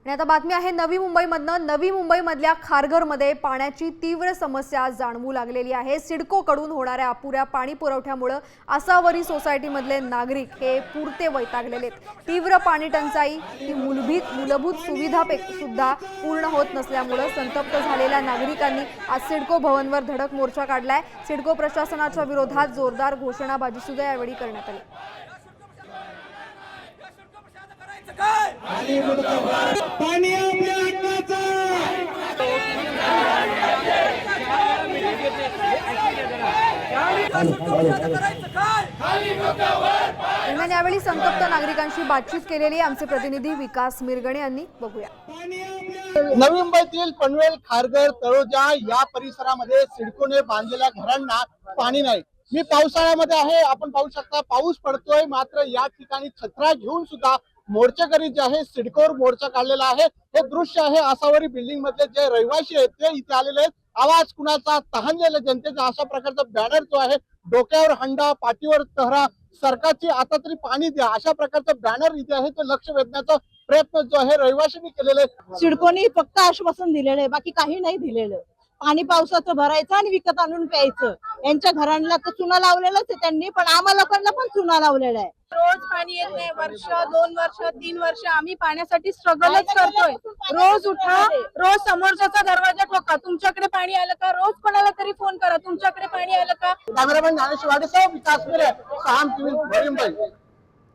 आणि आता बातमी आहे नवी मुंबईमधनं। नवी मुंबईमधल्या खारघरमध्ये पाण्याची तीव्र समस्या जाणवू लागलेली आहे। सिडकोकडून होणाऱ्या अपुऱ्या पाणी पुरवठ्यामुळे आसावरी सोसायटीमधले नागरिक हे पुरते वैतागलेले आहेत। तीव्र पाणी टंचाई ही मूलभूत सुविधा सुद्धा पूर्ण होत नसल्यामुळे संतप्त झालेल्या नागरिकांनी आज सिडको भवनवर धडक मोर्चा काढलाय। सिडको प्रशासनाच्या विरोधात जोरदार घोषणाबाजी सुद्धा यावेळी करण्यात आली। पाणी आपल्या हक्काचं। दरम्यान यावेळी संतप्त नागरिकांशी बातचीत केलेली आमचे प्रतिनिधी विकास मिरगणे यांनी बघूया। नवी मुंबईतील पनवेल, खारघर, तळोजा या परिसरामध्ये सिडकोने बांधलेल्या घरांना पाणी नाही। मी पावसाळ्यामध्ये आहे, आपण पाहू शकता पाऊस पडतोय, मात्र या ठिकाणी छत्र्या घेऊन सुद्धा मोर्चेकरी जे आहे सिडकोवर मोर्चा काढलेला आहे। हे दृश्य आहे आसावरी बिल्डिंग मधले जे रहिवासी आहेत ते इथे आलेले आहेत। आवाज कुणाचा, तहानलेल्या जनतेचा अशा प्रकारचा बॅनर जो आहे, डोक्यावर हंडा, पाठीवर तहरा, सरकारची आता तरी पाणी द्या, अशा प्रकारचा बॅनर इथे आहे। तो लक्ष वेधण्याचा प्रयत्न जो आहे रहिवाशांनी केलेला आहे। सिडकोनी फक्त आश्वासन दिलेलं आहे, बाकी काही नाही दिलेलं। पाणी पावसाचं भरायचं आणि विकत आणून प्यायचं। यांच्या घरांना तर चुना लावलेलाच आहे त्यांनी, पण आम्हा लोकांना पण चुना लावलेला आहे। रोज पाणी येत नाही, वर्ष 2 वर्ष 3 वर्ष आम्ही पाण्यासाठी स्ट्रगलच करतोय। रोज उठा, रोज समोरच्याचा दरवाजा ठोका, तुमच्याकडे पाणी आलं का, रोज कोणाला तरी फोन करा, तुमच्याकडे पाणी आलं का। कॅमेरामॅन ज्ञानेश्वर वाडेसह विकास मिरे, साम टीव्ही, नवी मुंबई।